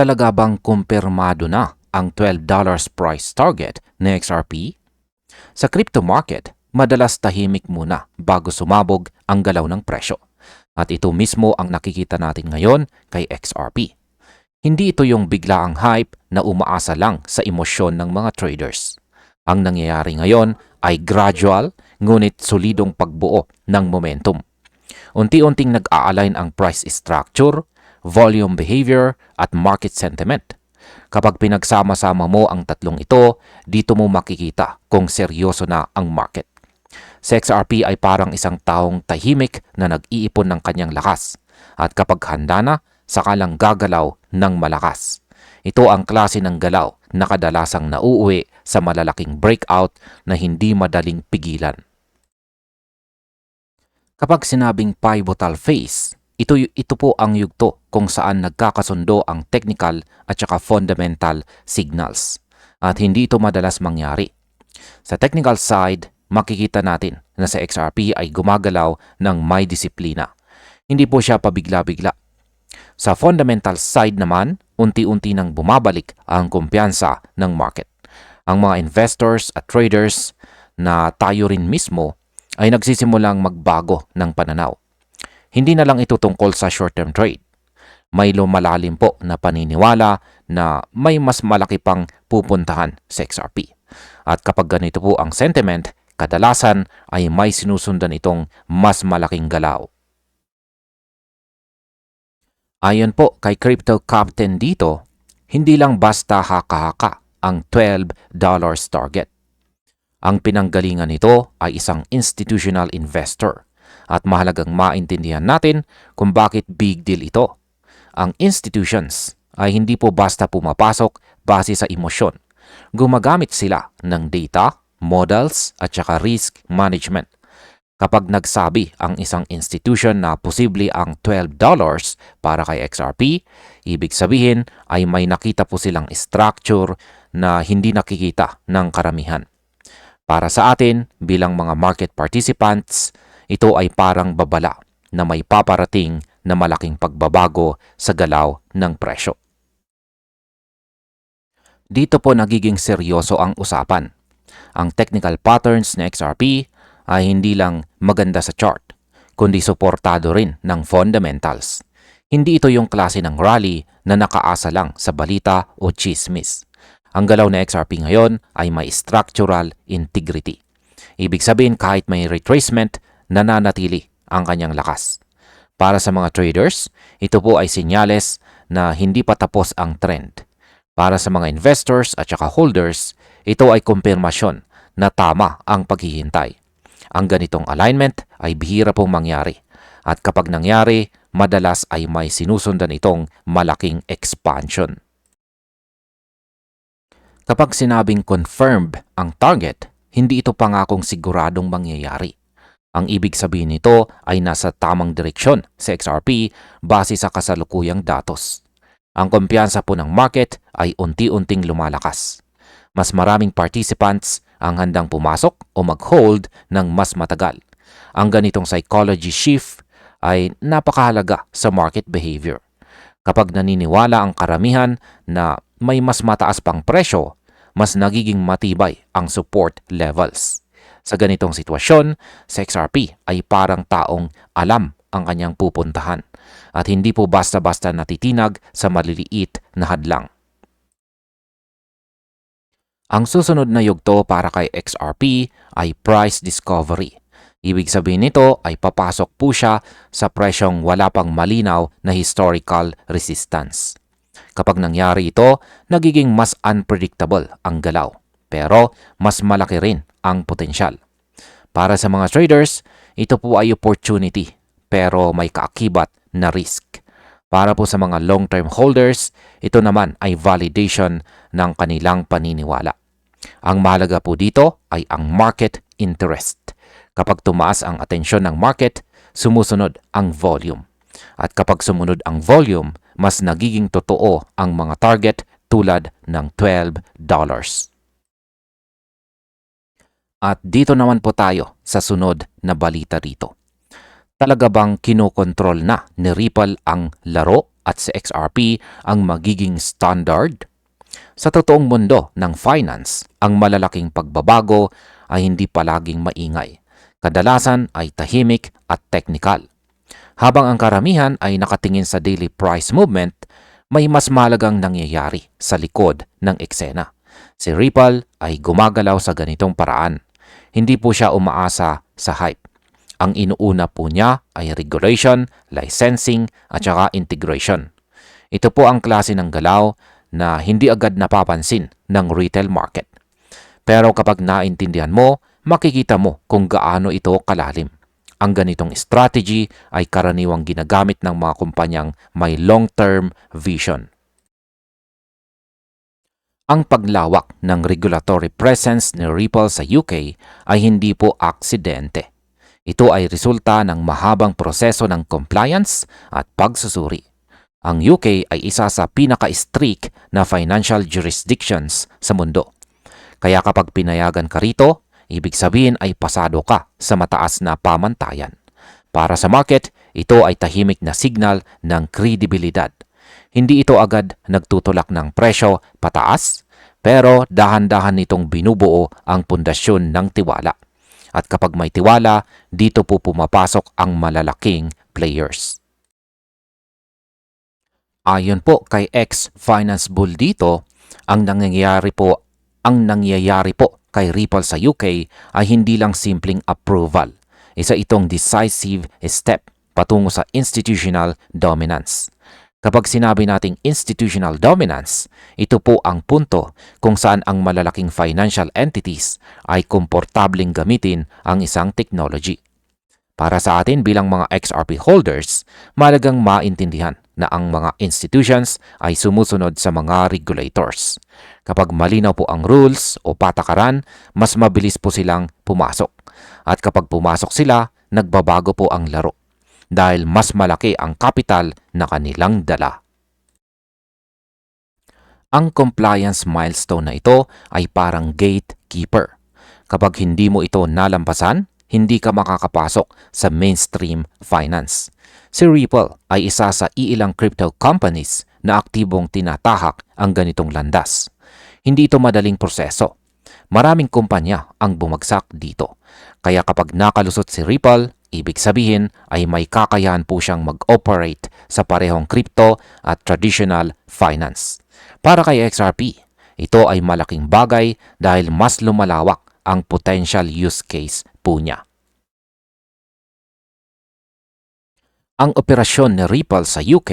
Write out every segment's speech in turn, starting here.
Talaga bang kumpirmado na ang $12 price target ni XRP? Sa crypto market, madalas tahimik muna bago sumabog ang galaw ng presyo. At ito mismo ang nakikita natin ngayon kay XRP. Hindi ito yung biglaang hype na umaasa lang sa emosyon ng mga traders. Ang nangyayari ngayon ay gradual ngunit solidong pagbuo ng momentum. Unti-unting nag-a-align ang price structure, volume behavior at market sentiment. Kapag pinagsama-sama mo ang tatlong ito, dito mo makikita kung seryoso na ang market. Si XRP ay parang isang taong tahimik na nag-iipon ng kanyang lakas. At kapag handa na, saka lang gagalaw ng malakas. Ito ang klase ng galaw na kadalasang nauuwi sa malalaking breakout na hindi madaling pigilan. Kapag sinabing pivotal phase, ito po ang yugto kung saan nagkakasundo ang technical at saka fundamental signals. At hindi ito madalas mangyari. Sa technical side, makikita natin na sa XRP ay gumagalaw ng may disiplina. Hindi po siya pabigla-bigla. Sa fundamental side naman, unti-unti nang bumabalik ang kumpiyansa ng market. Ang mga investors at traders na tayo rin mismo ay nagsisimulang magbago ng pananaw. Hindi na lang ito tungkol sa short-term trade. May lumalalim po na paniniwala na may mas malaki pang pupuntahan sa XRP. At kapag ganito po ang sentiment, kadalasan ay may sinusundan itong mas malaking galaw. Ayon po kay Crypto Captain dito, hindi lang basta haka-haka ang $12 target. Ang pinanggalingan nito ay isang institutional investor at mahalagang maintindihan natin kung bakit big deal ito. Ang institutions ay hindi po basta pumapasok base sa emosyon. Gumagamit sila ng data, models at saka risk management. Kapag nagsabi ang isang institution na posible ang $12 para kay XRP, ibig sabihin ay may nakita po silang structure na hindi nakikita ng karamihan. Para sa atin, bilang mga market participants, ito ay parang babala na may paparating na malaking pagbabago sa galaw ng presyo. Dito po nagiging seryoso ang usapan. Ang technical patterns ng XRP ay hindi lang maganda sa chart, kundi suportado rin ng fundamentals. Hindi ito yung klase ng rally na nakaasa lang sa balita o chismis. Ang galaw na XRP ngayon ay may structural integrity. Ibig sabihin kahit may retracement, nananatili ang kanyang lakas. Para sa mga traders, ito po ay senyales na hindi pa tapos ang trend. Para sa mga investors at saka holders, ito ay kumpirmasyon na tama ang paghihintay. Ang ganitong alignment ay bihira pong mangyari. At kapag nangyari, madalas ay may sinusundan itong malaking expansion. Kapag sinabing confirmed ang target, hindi ito pangakong siguradong mangyayari. Ang ibig sabihin nito ay nasa tamang direksyon sa XRP base sa kasalukuyang datos. Ang kumpiyansa po ng market ay unti-unting lumalakas. Mas maraming participants ang handang pumasok o mag-hold ng mas matagal. Ang ganitong psychology shift ay napakahalaga sa market behavior. Kapag naniniwala ang karamihan na may mas mataas pang presyo, mas nagiging matibay ang support levels. Sa ganitong sitwasyon, sa XRP ay parang taong alam ang kanyang pupuntahan at hindi po basta-basta natitinag sa maliliit na hadlang. Ang susunod na yugto para kay XRP ay price discovery. Ibig sabihin nito ay papasok po siya sa presyong wala pang malinaw na historical resistance. Kapag nangyari ito, nagiging mas unpredictable ang galaw, pero mas malaki rin ang potensyal. Para sa mga traders, ito po ay opportunity, pero may kaakibat na risk. Para po sa mga long-term holders, ito naman ay validation ng kanilang paniniwala. Ang mahalaga po dito ay ang market interest. Kapag tumaas ang atensyon ng market, sumusunod ang volume. At kapag sumunod ang volume, mas nagiging totoo ang mga target tulad ng $12. At dito naman po tayo sa sunod na balita rito. Talaga bang kinokontrol na ni Ripple ang laro at si XRP ang magiging standard? Sa totoong mundo ng finance, ang malalaking pagbabago ay hindi palaging maingay. Kadalasan ay tahimik at technical. Habang ang karamihan ay nakatingin sa daily price movement, may mas mahalagang nangyayari sa likod ng eksena. Si Ripple ay gumagalaw sa ganitong paraan. Hindi po siya umaasa sa hype. Ang inuuna po niya ay regulation, licensing at saka integration. Ito po ang klase ng galaw na hindi agad napapansin ng retail market. Pero kapag naintindihan mo, makikita mo kung gaano ito kalalim. Ang ganitong strategy ay karaniwang ginagamit ng mga kumpanyang may long-term vision. Ang paglawak ng regulatory presence ni Ripple sa UK ay hindi po aksidente. Ito ay resulta ng mahabang proseso ng compliance at pagsusuri. Ang UK ay isa sa pinaka-strict na financial jurisdictions sa mundo. Kaya kapag pinayagan ka rito, ibig sabihin ay pasado ka sa mataas na pamantayan. Para sa market, ito ay tahimik na signal ng kredibilidad. Hindi ito agad nagtutulak ng presyo pataas, pero dahan-dahan nitong binubuo ang pundasyon ng tiwala. At kapag may tiwala, dito po pumapasok ang malalaking players. Ayon po kay ex-finance bull dito, ang nangyayari po kay Ripple sa UK ay hindi lang simpleng approval. Isa itong decisive step patungo sa institutional dominance. Kapag sinabi nating institutional dominance, ito po ang punto kung saan ang malalaking financial entities ay komportableng gamitin ang isang technology. Para sa atin bilang mga XRP holders, mahalagang maintindihan na ang mga institutions ay sumusunod sa mga regulators. Kapag malinaw po ang rules o patakaran, mas mabilis po silang pumasok. At kapag pumasok sila, nagbabago po ang laro dahil mas malaki ang kapital na kanilang dala. Ang compliance milestone na ito ay parang gatekeeper. Kapag hindi mo ito nalampasan, hindi ka makakapasok sa mainstream finance. Si Ripple ay isa sa iilang crypto companies na aktibong tinatahak ang ganitong landas. Hindi ito madaling proseso. Maraming kumpanya ang bumagsak dito. Kaya kapag nakalusot si Ripple, ibig sabihin ay may kakayahan po siyang mag-operate sa parehong crypto at traditional finance. Para kay XRP, ito ay malaking bagay dahil mas lumalawak ang potential use case po niya. Ang operasyon ni Ripple sa UK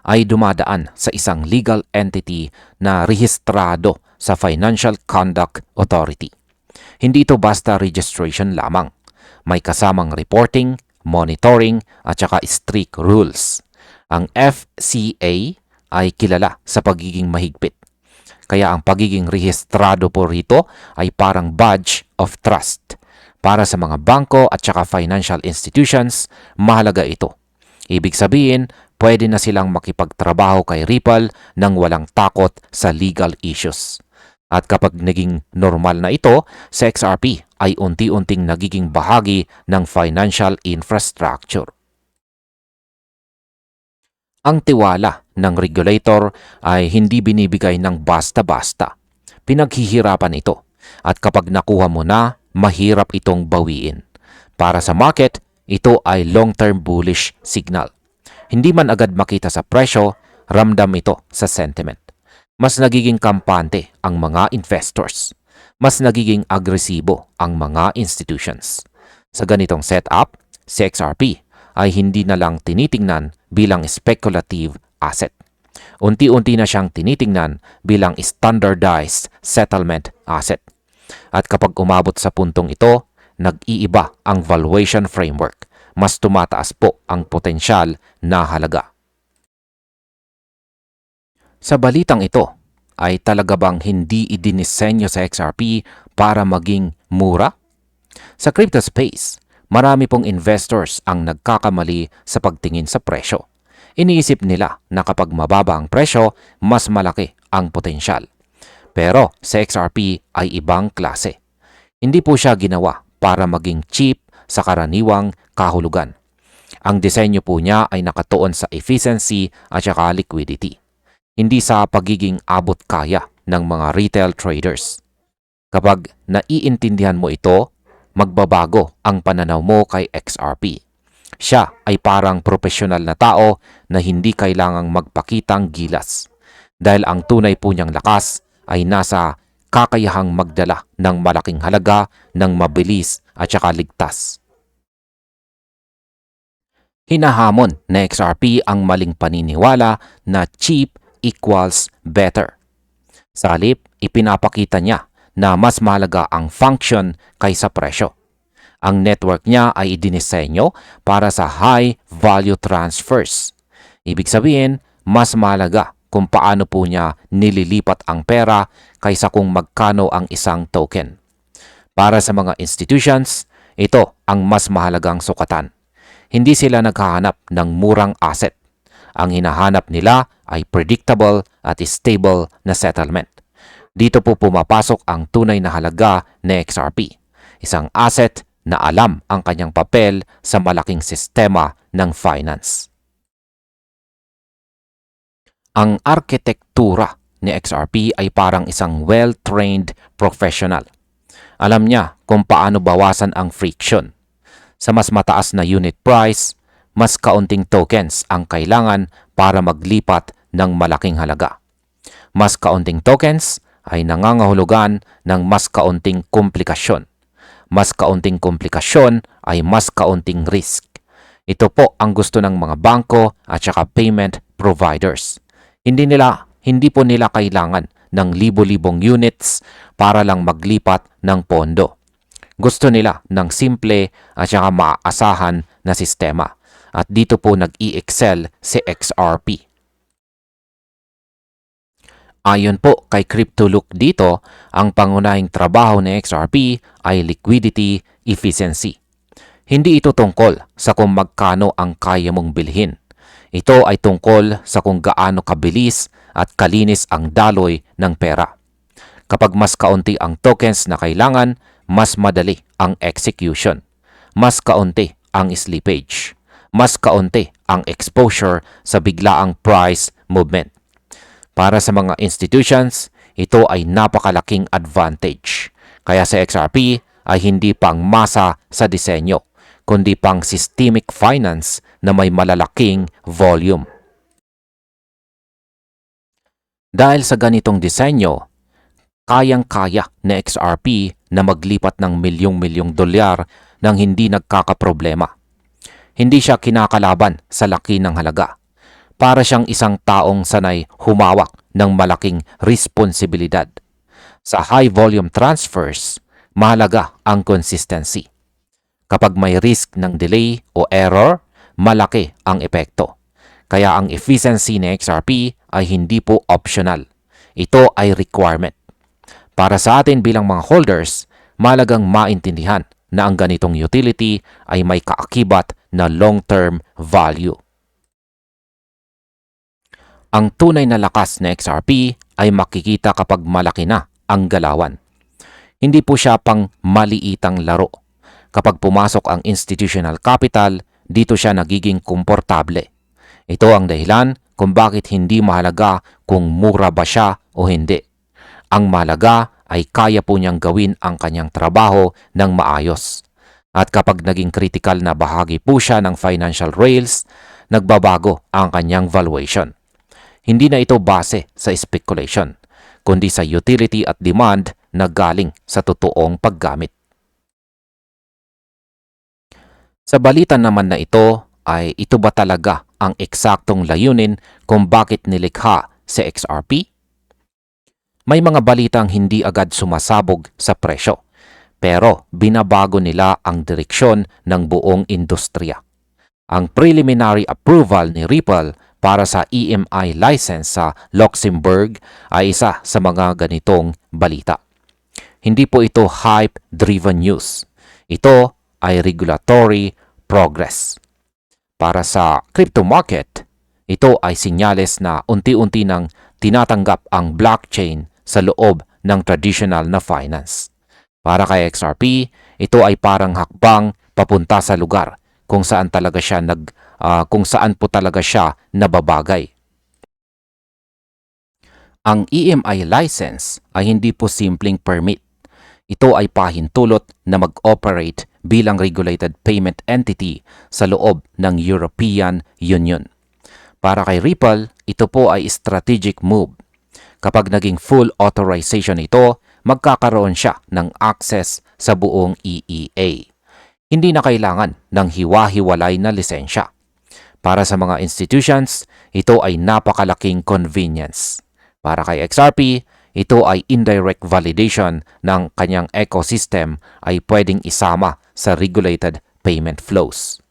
ay dumadaan sa isang legal entity na rehistrado sa Financial Conduct Authority. Hindi ito basta registration lamang. May kasamang reporting, monitoring at saka strict rules. Ang FCA ay kilala sa pagiging mahigpit. Kaya ang pagiging rehistrado po rito ay parang badge of trust. Para sa mga bangko at saka financial institutions, mahalaga ito. Ibig sabihin, pwede na silang makipagtrabaho kay Ripple nang walang takot sa legal issues. At kapag naging normal na ito, sa XRP ay unti-unting nagiging bahagi ng financial infrastructure. Ang tiwala ng regulator ay hindi binibigay ng basta-basta. Pinaghihirapan ito. At kapag nakuha mo na, mahirap itong bawiin. Para sa market, ito ay long-term bullish signal. Hindi man agad makita sa presyo, ramdam ito sa sentiment. Mas nagiging kampante ang mga investors. Mas nagiging agresibo ang mga institutions. Sa ganitong setup, si XRP ay hindi na lang tinitingnan bilang speculative asset. Unti-unti na siyang tinitingnan bilang standardized settlement asset. At kapag umabot sa puntong ito, nag-iiba ang valuation framework. Mas tumataas po ang potensyal na halaga. Sa balitang ito, ay talaga bang hindi idinisenyo sa XRP para maging mura? Sa crypto space, marami pong investors ang nagkakamali sa pagtingin sa presyo. Iniisip nila na kapag mababa ang presyo, mas malaki ang potensyal. Pero sa XRP ay ibang klase. Hindi po siya ginawa para maging cheap sa karaniwang kahulugan. Ang disenyo po niya ay nakatuon sa efficiency at saka liquidity, hindi sa pagiging abot kaya ng mga retail traders. Kapag naiintindihan mo ito, magbabago ang pananaw mo kay XRP. Siya ay parang profesional na tao na hindi kailangang magpakitang gilas, dahil ang tunay po niyang lakas ay nasa kakayahang magdala ng malaking halaga ng mabilis at saka ligtas. Hinahamon na XRP ang maling paniniwala na cheap equals better. Sa halip, ipinapakita niya na mas mahalaga ang function kaysa presyo. Ang network niya ay idinisenyo para sa high value transfers. Ibig sabihin, mas mahalaga kung paano po niya nililipat ang pera kaysa kung magkano ang isang token. Para sa mga institutions, ito ang mas mahalagang sukatan. Hindi sila naghahanap ng murang asset. Ang hinahanap nila ay predictable at stable na settlement. Dito po pumapasok ang tunay na halaga ni XRP, isang asset na alam ang kanyang papel sa malaking sistema ng finance. Ang arkitektura ni XRP ay parang isang well-trained professional. Alam niya kung paano bawasan ang friction. Sa mas mataas na unit price, mas kaunting tokens ang kailangan para maglipat ng malaking halaga. Mas kaunting tokens ay nangangahulugan ng mas kaunting komplikasyon. Mas kaunting komplikasyon ay mas kaunting risk. Ito po ang gusto ng mga bangko at saka payment providers. Hindi po nila kailangan ng libo-libong units para lang maglipat ng pondo. Gusto nila ng simple at saka maaasahan na sistema. At dito po nag-i-excel si XRP. Ayon po kay CryptoLook dito, ang pangunahing trabaho ni XRP ay liquidity efficiency. Hindi ito tungkol sa kung magkano ang kaya mong bilhin. Ito ay tungkol sa kung gaano kabilis at kalinis ang daloy ng pera. Kapag mas kaunti ang tokens na kailangan, mas madali ang execution. Mas kaunti ang slippage. Mas kaunti ang exposure sa biglaang price movement. Para sa mga institutions, ito ay napakalaking advantage. Kaya sa XRP ay hindi pang masa sa disenyo, kundi pang systemic finance na may malalaking volume. Dahil sa ganitong disenyo, kayang-kaya ni XRP na maglipat ng milyong-milyong dolyar nang hindi nagkakaproblema. Hindi siya kinakalaban sa laki ng halaga. Para siyang isang taong sanay humawak ng malaking responsibilidad. Sa high volume transfers, mahalaga ang consistency. Kapag may risk ng delay o error, malaki ang epekto. Kaya ang efficiency ni XRP ay hindi po optional. Ito ay requirement. Para sa atin bilang mga holders, mahalagang maintindihan na ang ganitong utility ay may kaakibat na long-term value. Ang tunay na lakas ng XRP ay makikita kapag malaki na ang galawan. Hindi po siya pang maliitang laro. Kapag pumasok ang institutional capital, dito siya nagiging komportable. Ito ang dahilan kung bakit hindi mahalaga kung mura ba siya o hindi. Ang mahalaga ay kaya po niyang gawin ang kanyang trabaho ng maayos. At kapag naging critical na bahagi po siya ng financial rails, nagbabago ang kanyang valuation. Hindi na ito base sa speculation, kundi sa utility at demand na galing sa totoong paggamit. Sa balitan naman na ito, ay ito ba talaga ang eksaktong layunin kung bakit nilikha si XRP? May mga balitang hindi agad sumasabog sa presyo, pero binabago nila ang direksyon ng buong industriya. Ang preliminary approval ni Ripple para sa EMI license sa Luxembourg ay isa sa mga ganitong balita. Hindi po ito hype-driven news. Ito ay regulatory progress. Para sa crypto market, ito ay sinyales na unti-unti nang tinatanggap ang blockchain sa loob ng traditional na finance. Para kay XRP, ito ay parang hakbang papunta sa lugar kung saan talaga siya kung saan po talaga siya nababagay. Ang EMI license ay hindi po simpleng permit. Ito ay pahintulot na mag-operate bilang regulated payment entity sa loob ng European Union. Para kay Ripple, ito po ay strategic move. Kapag naging full authorization ito, magkakaroon siya ng access sa buong EEA. Hindi na kailangan ng hiwa-hiwalay na lisensya. Para sa mga institutions, ito ay napakalaking convenience. Para kay XRP, ito ay indirect validation ng kanyang ecosystem ay pwedeng isama sa regulated payment flows.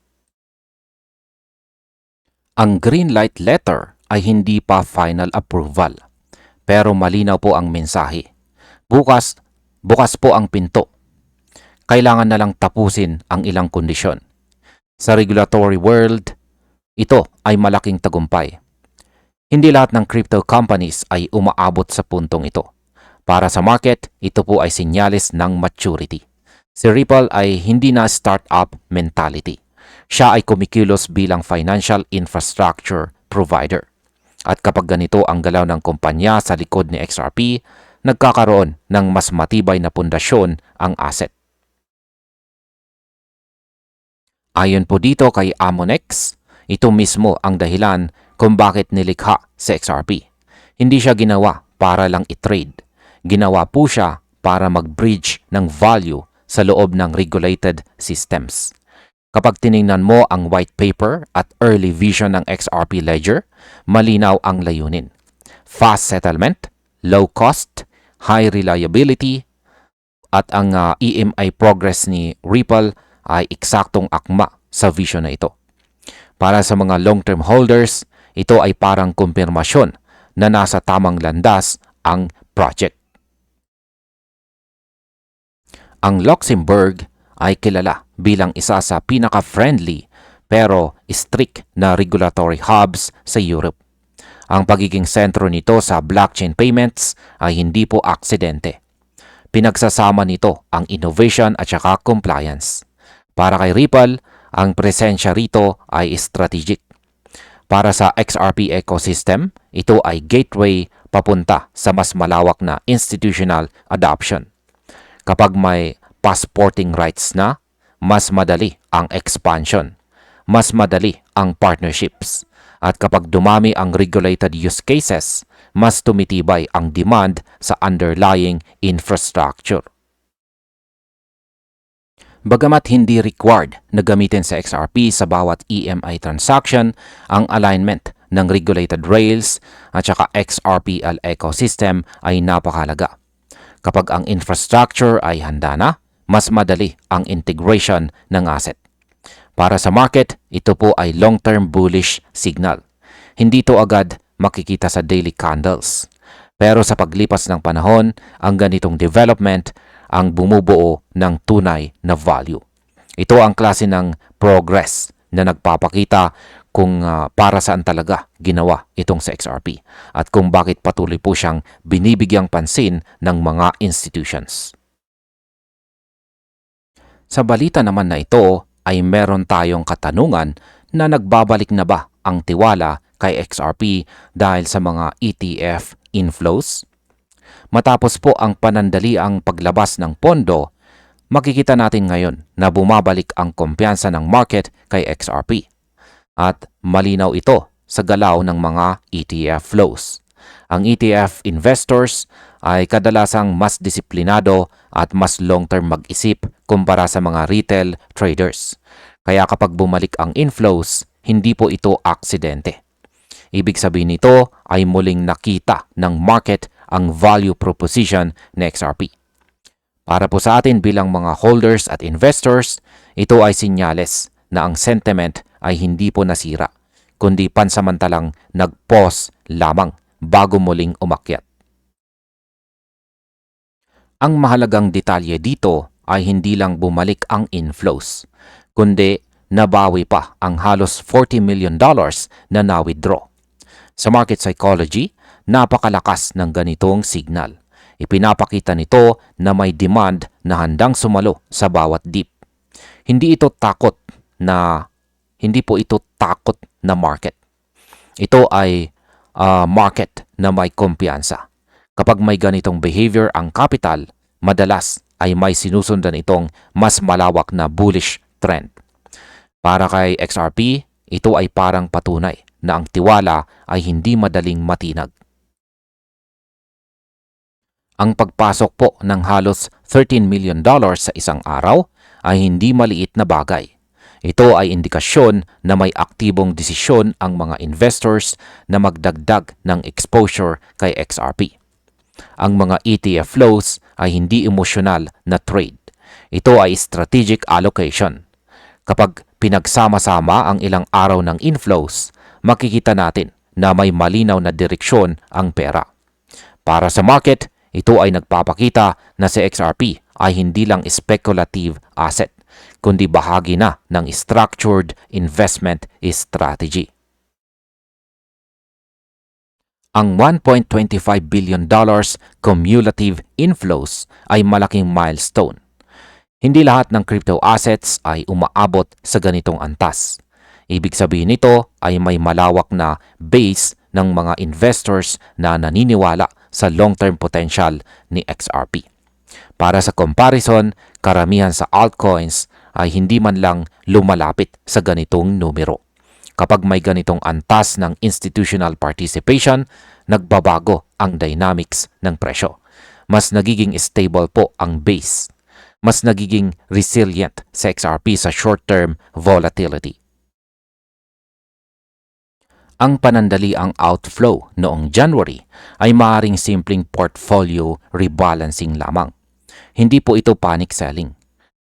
Ang green light letter ay hindi pa final approval, pero malinaw po ang mensahe. Bukas po ang pinto. Kailangan na lang tapusin ang ilang kondisyon. Sa regulatory world, ito ay malaking tagumpay. Hindi lahat ng crypto companies ay umaabot sa puntong ito. Para sa market, ito po ay senyales ng maturity. Si Ripple ay hindi na startup mentality. Siya ay kumikilos bilang financial infrastructure provider. At kapag ganito ang galaw ng kumpanya sa likod ni XRP, nagkakaroon ng mas matibay na pundasyon ang asset. Ayon po dito kay Amonex, ito mismo ang dahilan kung bakit nilikha si XRP. Hindi siya ginawa para lang i-trade. Ginawa po siya para mag-bridge ng value sa loob ng regulated systems. Kapag tiningnan mo ang white paper at early vision ng XRP Ledger, malinaw ang layunin. Fast settlement, low cost, high reliability, at ang EMI progress ni Ripple ay eksaktong akma sa vision na ito. Para sa mga long-term holders, ito ay parang kumpirmasyon na nasa tamang landas ang project. Ang Luxembourg ay kilala bilang isa sa pinaka-friendly pero strict na regulatory hubs sa Europe. Ang pagiging sentro nito sa blockchain payments ay hindi po aksidente. Pinagsasama nito ang innovation at saka compliance. Para kay Ripple, ang presensya rito ay strategic. Para sa XRP ecosystem, ito ay gateway papunta sa mas malawak na institutional adoption. Kapag may passporting rights na, mas madali ang expansion, mas madali ang partnerships. At kapag dumami ang regulated use cases, mas tumitibay ang demand sa underlying infrastructure. Bagamat hindi required na gamitin sa XRP sa bawat EMI transaction, ang alignment ng regulated rails at saka XRPL ecosystem ay napakahalaga. Kapag ang infrastructure ay handa na, mas madali ang integration ng asset. Para sa market, ito po ay long-term bullish signal. Hindi ito agad makikita sa daily candles. Pero sa paglipas ng panahon, ang ganitong development ang bumubuo ng tunay na value. Ito ang klase ng progress na nagpapakita kung para saan talaga ginawa itong sa XRP at kung bakit patuloy po siyang binibigyang pansin ng mga institutions. Sa balita naman na ito ay meron tayong katanungan na nagbabalik na ba ang tiwala kay XRP dahil sa mga ETF inflows? Matapos po ang panandaliang paglabas ng pondo, makikita natin ngayon na bumabalik ang kumpiyansa ng market kay XRP. At malinaw ito sa galaw ng mga ETF flows. Ang ETF investors ay kadalasang mas disiplinado at mas long-term mag-isip kumpara sa mga retail traders. Kaya kapag bumalik ang inflows, hindi po ito aksidente. Ibig sabihin nito ay muling nakita ng market ang value proposition ng XRP. Para po sa atin bilang mga holders at investors, ito ay sinyales na ang sentiment ay hindi po nasira, kundi pansamantalang nag-pause lamang bago muling umakyat. Ang mahalagang detalye dito ay hindi lang bumalik ang inflows, kundi nabawi pa ang halos $40 million na na-withdraw. Sa market psychology, napakalakas ng ganitong signal. Ipinapakita nito na may demand na handang sumalo sa bawat dip. Hindi ito takot na hindi po ito takot na market. Ito ay market na may kumpiyansa. Kapag may ganitong behavior ang capital, madalas ay may sinusundan itong mas malawak na bullish trend. Para kay XRP, ito ay parang patunay na ang tiwala ay hindi madaling matinag. Ang pagpasok po ng halos $13 million sa isang araw ay hindi maliit na bagay. Ito ay indikasyon na may aktibong desisyon ang mga investors na magdagdag ng exposure kay XRP. Ang mga ETF flows ay hindi emosyonal na trade. Ito ay strategic allocation. Kapag pinagsama-sama ang ilang araw ng inflows, makikita natin na may malinaw na direksyon ang pera. Para sa market, ito ay nagpapakita na si XRP ay hindi lang speculative asset, kundi bahagi na ng structured investment strategy. Ang $1.25 billion cumulative inflows ay malaking milestone. Hindi lahat ng crypto assets ay umaabot sa ganitong antas. Ibig sabihin nito ay may malawak na base ng mga investors na naniniwala sa long-term potential ni XRP. Para sa comparison, karamihan sa altcoins ay hindi man lang lumalapit sa ganitong numero. Kapag may ganitong antas ng institutional participation, nagbabago ang dynamics ng presyo. Mas nagiging stable po ang base. Mas nagiging resilient sa XRP sa short-term volatility. Ang panandaliang outflow noong January ay maaaring simpleng portfolio rebalancing lamang. Hindi po ito panic selling.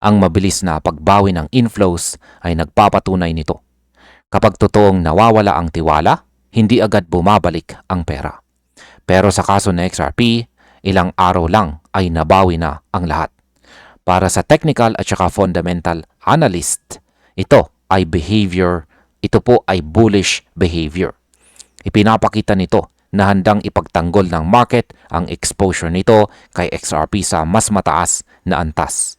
Ang mabilis na pagbawi ng inflows ay nagpapatunay nito. Kapag totoong nawawala ang tiwala, hindi agad bumabalik ang pera. Pero sa kaso ng XRP, ilang araw lang ay nabawi na ang lahat. Para sa technical at saka fundamental analyst, ito ay behavior. Ito po ay bullish behavior. Ipinapakita nito na handang ipagtanggol ng market ang exposure nito kay XRP sa mas mataas na antas.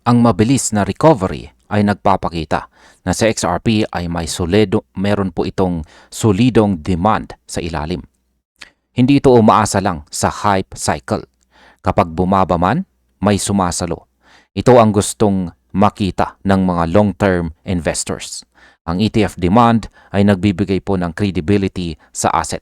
Ang mabilis na recovery ay nagpapakita na sa XRP ay meron po itong solidong demand sa ilalim. Hindi ito umaasa lang sa hype cycle. Kapag bumaba man, may sumasalo. Ito ang gustong makita ng mga long-term investors. Ang ETF demand ay nagbibigay po ng credibility sa asset.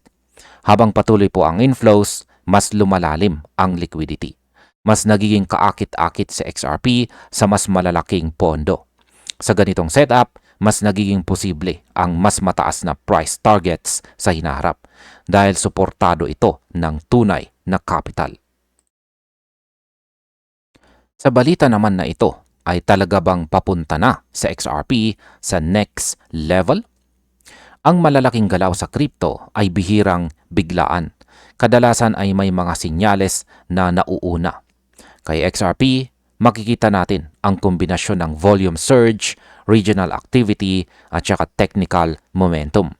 Habang patuloy po ang inflows, mas lumalalim ang liquidity. Mas nagiging kaakit-akit sa XRP sa mas malalaking pondo. Sa ganitong setup, mas nagiging posible ang mas mataas na price targets sa hinaharap dahil suportado ito ng tunay na capital. Sa balita naman na ito, ay talaga bang papunta na sa XRP sa next level? Ang malalaking galaw sa crypto ay bihirang biglaan. Kadalasan ay may mga sinyales na nauuna. Kay XRP, makikita natin ang kombinasyon ng volume surge, regional activity at saka technical momentum.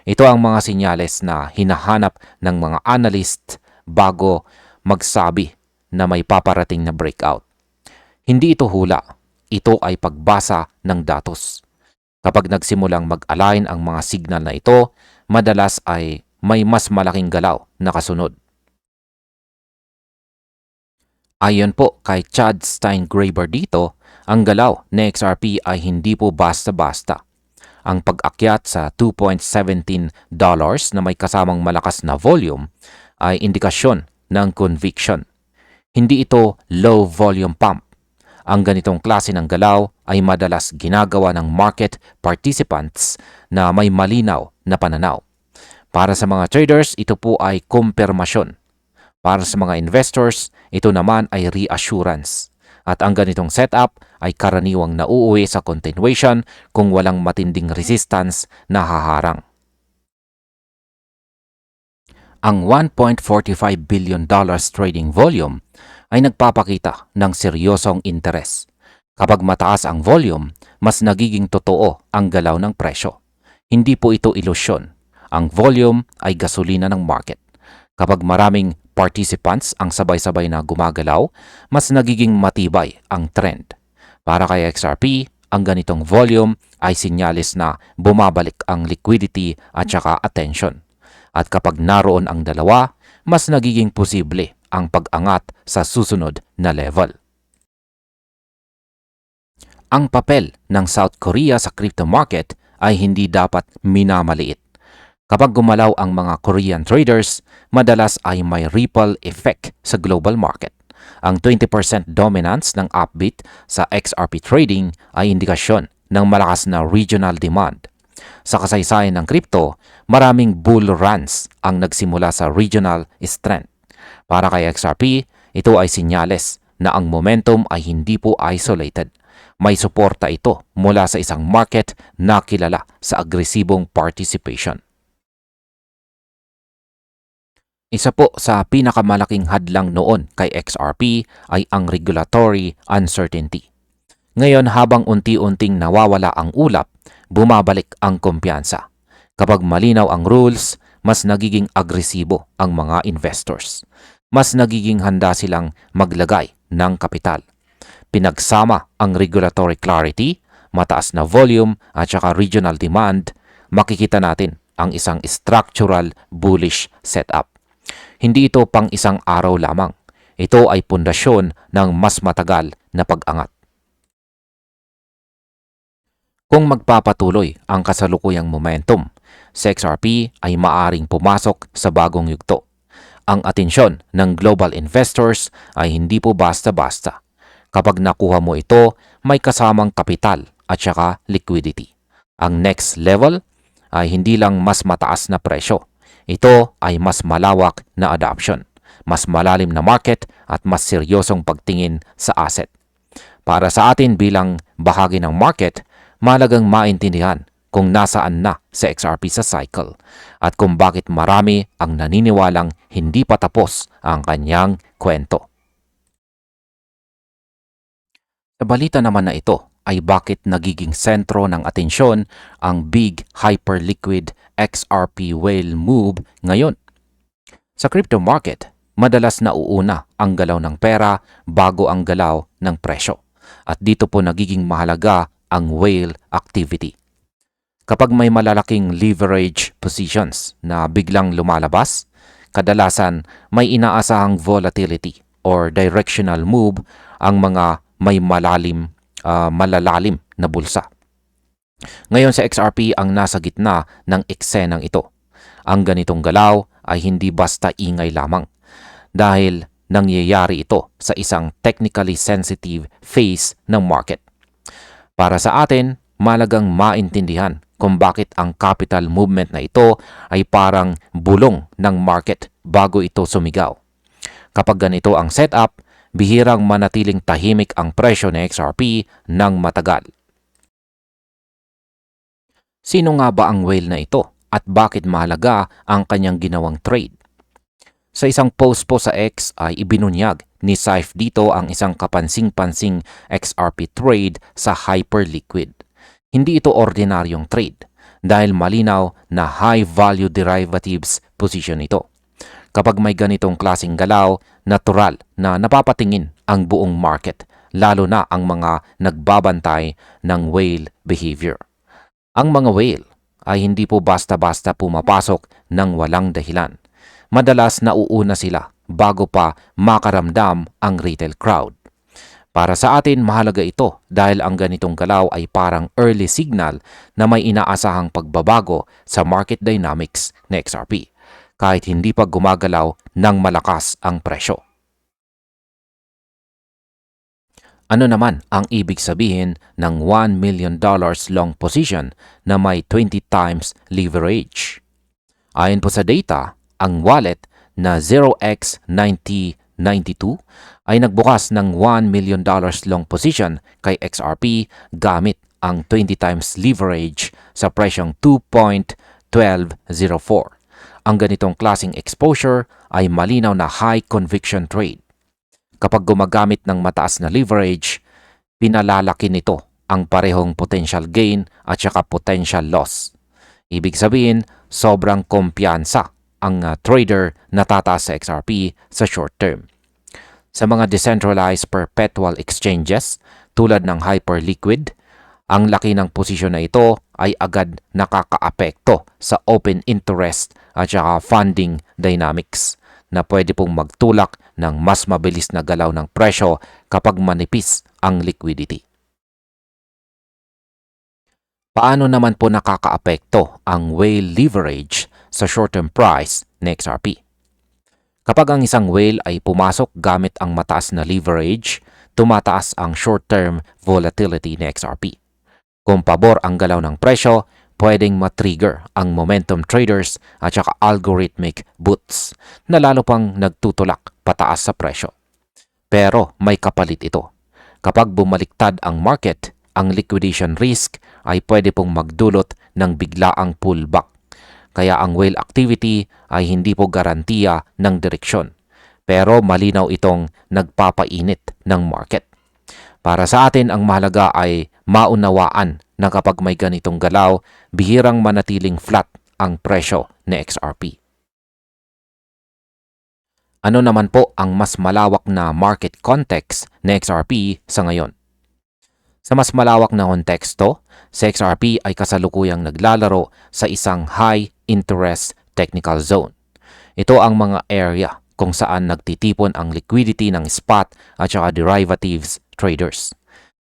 Ito ang mga sinyales na hinahanap ng mga analyst bago magsabi na may paparating na breakout. Hindi ito hula, ito ay pagbasa ng datos. Kapag nagsimulang mag-align ang mga signal na ito, madalas ay may mas malaking galaw na kasunod. Ayon po kay Chad Steingraber dito, ang galaw ng XRP ay hindi po basta-basta. Ang pag-akyat sa $2.17 na may kasamang malakas na volume ay indikasyon ng conviction. Hindi ito low volume pump. Ang ganitong klase ng galaw ay madalas ginagawa ng market participants na may malinaw na pananaw. Para sa mga traders, ito po ay kumpirmasyon. Para sa mga investors, ito naman ay reassurance. At ang ganitong setup ay karaniwang nauuwi sa continuation kung walang matinding resistance na haharang. Ang $1.45 billion trading volume ay nagpapakita ng seryosong interes. Kapag mataas ang volume, mas nagiging totoo ang galaw ng presyo. Hindi po ito ilusyon. Ang volume ay gasolina ng market. Kapag maraming participants ang sabay-sabay na gumagalaw, mas nagiging matibay ang trend. Para kay XRP, ang ganitong volume ay sinyalis na bumabalik ang liquidity at saka attention. At kapag naroon ang dalawa, mas nagiging posible ang pag-angat sa susunod na level. Ang papel ng South Korea sa crypto market ay hindi dapat minamaliit. Kapag gumalaw ang mga Korean traders, madalas ay may ripple effect sa global market. Ang 20% dominance ng upbeat sa XRP trading ay indikasyon ng malakas na regional demand. Sa kasaysayan ng crypto, maraming bull runs ang nagsimula sa regional strength. Para kay XRP, ito ay sinyales na ang momentum ay hindi po isolated. May suporta ito mula sa isang market na kilala sa agresibong participation. Isa po sa pinakamalaking hadlang noon kay XRP ay ang regulatory uncertainty. Ngayon habang unti-unting nawawala ang ulap, bumabalik ang kumpiyansa. Kapag malinaw ang rules, mas nagiging agresibo ang mga investors. Mas nagiging handa silang maglagay ng kapital. Pinagsama ang regulatory clarity, mataas na volume at saka regional demand, makikita natin ang isang structural bullish setup. Hindi ito pang isang araw lamang. Ito ay pundasyon ng mas matagal na pag-angat. Kung magpapatuloy ang kasalukuyang momentum, sa XRP ay maaring pumasok sa bagong yugto. Ang atensyon ng global investors ay hindi po basta-basta. Kapag nakuha mo ito, may kasamang kapital at saka liquidity. Ang next level ay hindi lang mas mataas na presyo. Ito ay mas malawak na adoption, mas malalim na market at mas seryosong pagtingin sa asset. Para sa atin bilang bahagi ng market, mahalagang maintindihan kung nasaan na sa XRP sa cycle at kung bakit marami ang naniniwalang hindi pa tapos ang kanyang kwento. Sa balita naman na ito ay bakit nagiging sentro ng atensyon ang big hyperliquid XRP whale move ngayon. Sa crypto market, madalas nauuna ang galaw ng pera bago ang galaw ng presyo. At dito po nagiging mahalaga ang whale activity. Kapag may malalaking leverage positions na biglang lumalabas, kadalasan may inaasahang volatility or directional move ang mga may malalalim na bulsa. Ngayon sa XRP ang nasa gitna ng eksenang ito. Ang ganitong galaw ay hindi basta ingay lamang dahil nangyayari ito sa isang technically sensitive phase ng market. Para sa atin, malagang maintindihan kung bakit ang capital movement na ito ay parang bulong ng market bago ito sumigaw. Kapag ganito ang setup, bihirang manatiling tahimik ang presyo ng XRP ng matagal. Sino nga ba ang whale na ito at bakit mahalaga ang kanyang ginawang trade? Sa isang post po sa X ay ibinunyag ni Saif dito ang isang kapansing-pansing XRP trade sa hyperliquid. Hindi ito ordinaryong trade dahil malinaw na high-value derivatives position ito. Kapag may ganitong klaseng galaw, natural na napapatingin ang buong market, lalo na ang mga nagbabantay ng whale behavior. Ang mga whale ay hindi po basta-basta pumapasok ng walang dahilan. Madalas nauuna sila bago pa makaramdam ang retail crowd. Para sa atin, mahalaga ito dahil ang ganitong galaw ay parang early signal na may inaasahang pagbabago sa market dynamics ng XRP. Kahit hindi pa gumagalaw ng malakas ang presyo. Ano naman ang ibig sabihin ng $1 million long position na may 20 times leverage? Ayon po sa data, ang wallet na 0x9092 ay nagbukas ng $1 million long position kay XRP gamit ang 20 times leverage sa presyong 2.1204. Ang ganitong klaseng exposure ay malinaw na high conviction trade. Kapag gumagamit ng mataas na leverage, pinalalaki nito ang parehong potential gain at saka potential loss. Ibig sabihin, sobrang kumpiyansa ang trader na tataas sa XRP sa short term. Sa mga decentralized perpetual exchanges tulad ng hyperliquid, ang laki ng posisyon na ito ay agad nakakaapekto sa open interest at saka funding dynamics na pwede pong magtulak ng mas mabilis na galaw ng presyo kapag manipis ang liquidity. Paano naman po nakakaapekto ang whale leverage sa short-term price ni XRP? Kapag ang isang whale ay pumasok gamit ang mataas na leverage, tumataas ang short-term volatility ni XRP. Kung pabor ang galaw ng presyo, pwedeng matrigger ang momentum traders at saka algorithmic boots na lalo pang nagtutulak pataas sa presyo. Pero may kapalit ito. Kapag bumaliktad ang market, ang liquidation risk ay pwede pong magdulot ng biglaang pullback. Kaya ang whale activity ay hindi po garantiya ng direksyon. Pero malinaw itong nagpapainit ng market. Para sa atin, ang mahalaga ay maunawaan na kapag may ganitong galaw, bihirang manatiling flat ang presyo ni XRP. Ano naman po ang mas malawak na market context ni XRP sa ngayon? Sa mas malawak na konteksto, si XRP ay kasalukuyang naglalaro sa isang high interest technical zone. Ito ang mga area kung saan nagtitipon ang liquidity ng spot at saka derivatives traders.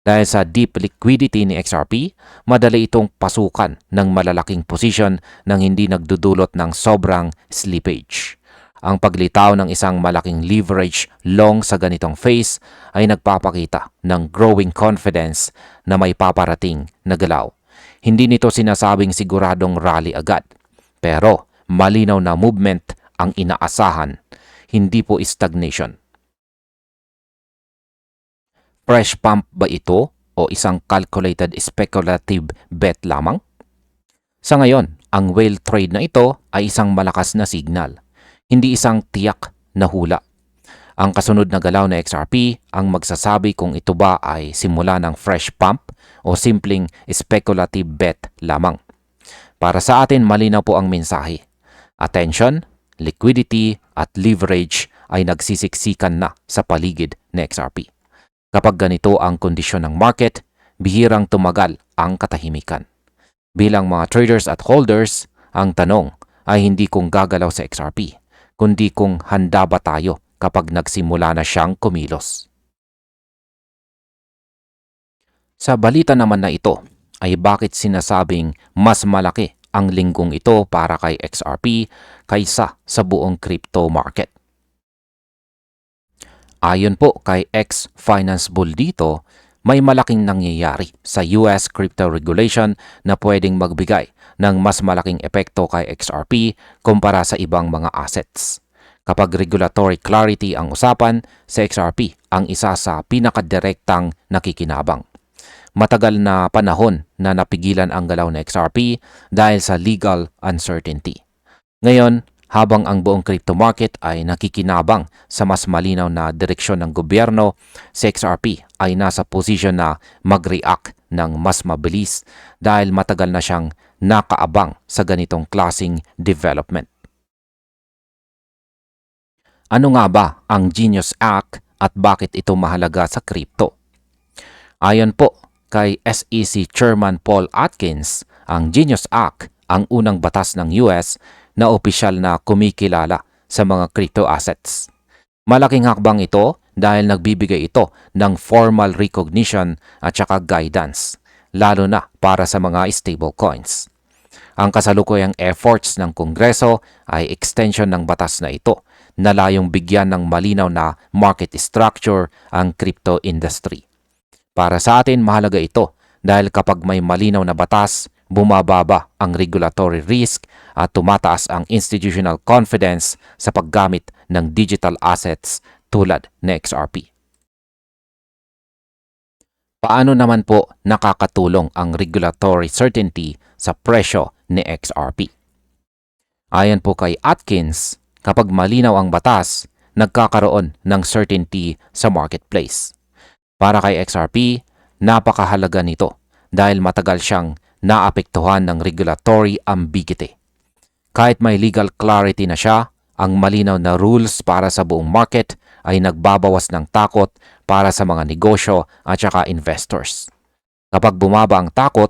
Dahil sa deep liquidity ni XRP, madali itong pasukan ng malalaking position nang hindi nagdudulot ng sobrang slippage. Ang paglitaw ng isang malaking leverage long sa ganitong phase ay nagpapakita ng growing confidence na may paparating na galaw. Hindi nito sinasabing siguradong rally agad, pero malinaw na movement ang inaasahan, hindi po stagnation. Fresh pump ba ito o isang calculated speculative bet lamang? Sa ngayon, ang whale trade na ito ay isang malakas na signal, hindi isang tiyak na hula. Ang kasunod na galaw na XRP ang magsasabi kung ito ba ay simula ng fresh pump o simpleng speculative bet lamang. Para sa atin, malinaw po ang mensahe. Attention, liquidity at leverage ay nagsisiksikan na sa paligid ni XRP. Kapag ganito ang kondisyon ng market, bihirang tumagal ang katahimikan. Bilang mga traders at holders, ang tanong ay hindi kung gagalaw sa XRP, kundi kung handa ba tayo kapag nagsimula na siyang kumilos. Sa balita naman na ito, ay bakit sinasabing mas malaki ang linggong ito para kay XRP kaysa sa buong crypto market? Ayon po kay ex-finance bull dito, may malaking nangyayari sa US crypto regulation na pwedeng magbigay ng mas malaking epekto kay XRP kumpara sa ibang mga assets. Kapag regulatory clarity ang usapan, si XRP ang isa sa pinakadirektang nakikinabang. Matagal na panahon na napigilan ang galaw ng XRP dahil sa legal uncertainty. Ngayon, habang ang buong crypto market ay nakikinabang sa mas malinaw na direksyon ng gobyerno, si XRP ay nasa posisyon na mag-react ng mas mabilis dahil matagal na siyang nakaabang sa ganitong klasing development. Ano nga ba ang Genius Act at bakit ito mahalaga sa crypto? Ayon po kay SEC Chairman Paul Atkins, ang Genius Act ang unang batas ng US na opisyal na kumikilala sa mga crypto assets. Malaking hakbang ito dahil nagbibigay ito ng formal recognition at saka guidance, lalo na para sa mga stablecoins. Ang kasalukuyang efforts ng Kongreso ay extension ng batas na ito na layong bigyan ng malinaw na market structure ang crypto industry. Para sa atin, mahalaga ito dahil kapag may malinaw na batas, bumababa ang regulatory risk at tumataas ang institutional confidence sa paggamit ng digital assets tulad ng XRP. Paano naman po nakakatulong ang regulatory certainty sa presyo ni XRP? Ayon po kay Atkins, kapag malinaw ang batas, nagkakaroon ng certainty sa marketplace. Para kay XRP, napakahalaga nito dahil matagal siyang naapektuhan ng regulatory ambiguity. Kahit may legal clarity na siya, ang malinaw na rules para sa buong market ay nagbabawas ng takot para sa mga negosyo at saka investors. Kapag bumaba ang takot,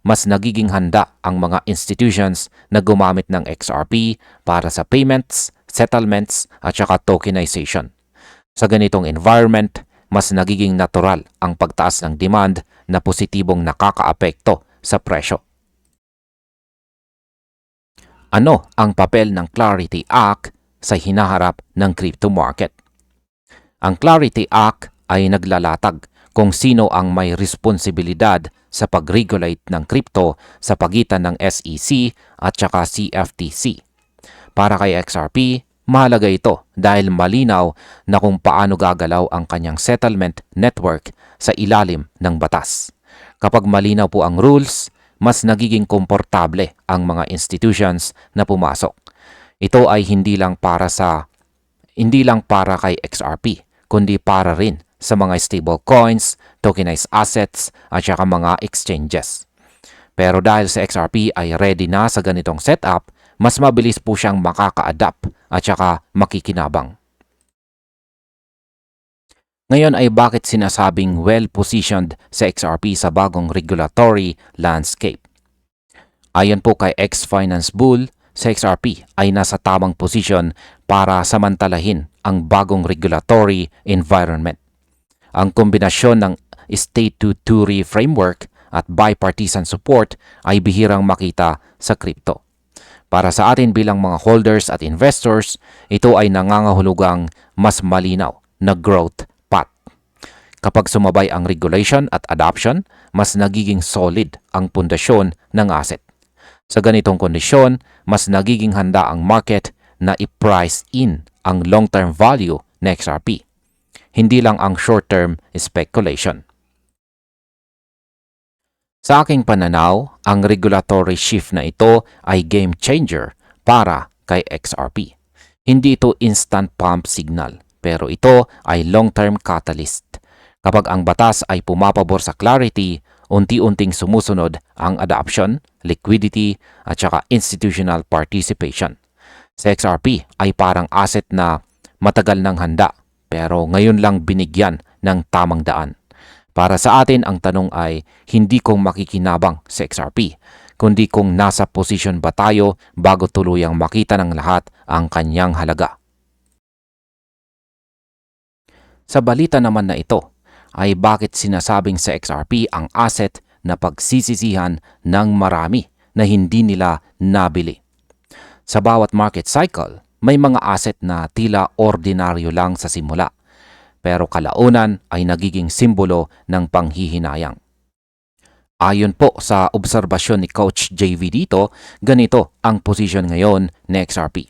mas nagiging handa ang mga institutions na gumamit ng XRP para sa payments, settlements at saka tokenization. Sa ganitong environment, mas nagiging natural ang pagtaas ng demand na positibong nakakaapekto sa presyo. Ano ang papel ng Clarity Act sa hinaharap ng crypto market? Ang Clarity Act ay naglalatag kung sino ang may responsibilidad sa pag-regulate ng crypto sa pagitan ng SEC at saka CFTC. Para kay XRP, mahalaga ito dahil malinaw na kung paano gagalaw ang kanyang settlement network sa ilalim ng batas. Kapag malinaw po ang rules, mas nagiging komportable ang mga institutions na pumasok. Ito ay hindi lang para kay XRP, kundi para rin sa mga stable coins, tokenized assets at saka mga exchanges. Pero dahil sa XRP ay ready na sa ganitong setup, mas mabilis po siyang makaka-adapt at saka makikinabang. Ngayon ay bakit sinasabing well-positioned sa XRP sa bagong regulatory landscape? Ayon po kay X-Finance Bull, sa XRP ay nasa tamang posisyon para samantalahin ang bagong regulatory environment. Ang kombinasyon ng statutory framework at bipartisan support ay bihirang makita sa crypto. Para sa atin bilang mga holders at investors, ito ay nangangahulugang mas malinaw na growth path. Kapag sumabay ang regulation at adoption, mas nagiging solid ang pundasyon ng asset. Sa ganitong kondisyon, mas nagiging handa ang market na i-price in ang long-term value ng XRP, hindi lang ang short-term speculation. Sa aking pananaw, ang regulatory shift na ito ay game changer para kay XRP. Hindi ito instant pump signal, pero ito ay long-term catalyst. Kapag ang batas ay pumapabor sa clarity, unti-unting sumusunod ang adoption, liquidity at saka institutional participation. Sa XRP ay parang asset na matagal nang handa pero ngayon lang binigyan ng tamang daan. Para sa atin, ang tanong ay hindi kung makikinabang sa XRP, kundi kung nasa posisyon ba tayo bago tuluyang makita ng lahat ang kanyang halaga. Sa balita naman na ito, ay bakit sinasabing sa XRP ang asset na pagsisisihan ng marami na hindi nila nabili. Sa bawat market cycle, may mga asset na tila ordinaryo lang sa simula, pero kalaunan ay nagiging simbolo ng panghihinayang. Ayon po sa obserbasyon ni Coach JV dito, ganito ang posisyon ngayon ni XRP.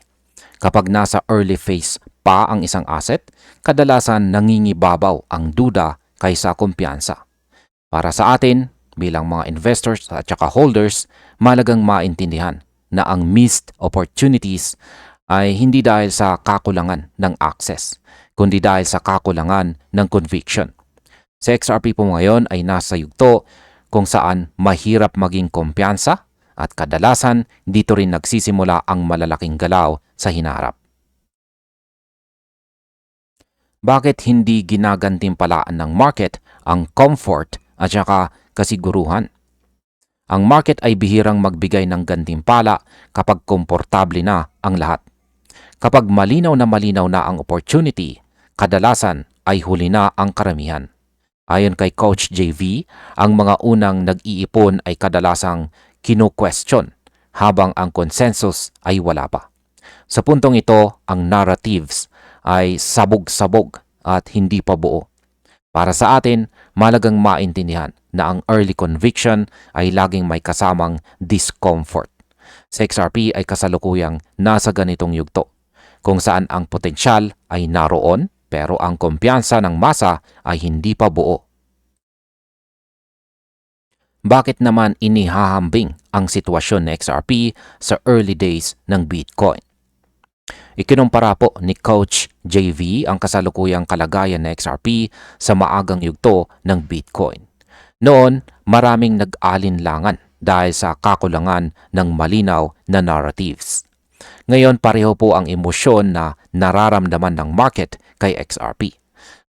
Kapag nasa early phase pa ang isang asset, kadalasan nangingibabaw ang duda kaysa kumpiyansa. Para sa atin, bilang mga investors at saka holders, malagang maintindihan na ang missed opportunities ay hindi dahil sa kakulangan ng access, kundi dahil sa kakulangan ng conviction. Sa XRP po ngayon ay nasa yugto kung saan mahirap maging kumpiyansa at kadalasan dito rin nagsisimula ang malalaking galaw sa hinaharap. Bakit hindi ginagantimpalaan ng market ang comfort at saka kasiguruhan? Ang market ay bihirang magbigay ng gantimpala kapag komportable na ang lahat. Kapag malinaw na ang opportunity, kadalasan ay huli na ang karamihan. Ayon kay Coach JV, ang mga unang nag-iipon ay kadalasang kinu-question habang ang consensus ay wala pa. Sa puntong ito, ang narratives ay sabog-sabog at hindi pa buo. Para sa atin, malagang maintindihan na ang early conviction ay laging may kasamang discomfort. Sa XRP ay kasalukuyang nasa ganitong yugto, kung saan ang potensyal ay naroon pero ang kumpiyansa ng masa ay hindi pa buo. Bakit naman inihahambing ang sitwasyon ng XRP sa early days ng Bitcoin? Ikinumpara po ni Coach JV ang kasalukuyang kalagayan ng XRP sa maagang yugto ng Bitcoin. Noon, maraming nag-alinlangan dahil sa kakulangan ng malinaw na narratives. Ngayon pareho po ang emosyon na nararamdaman ng market kay XRP.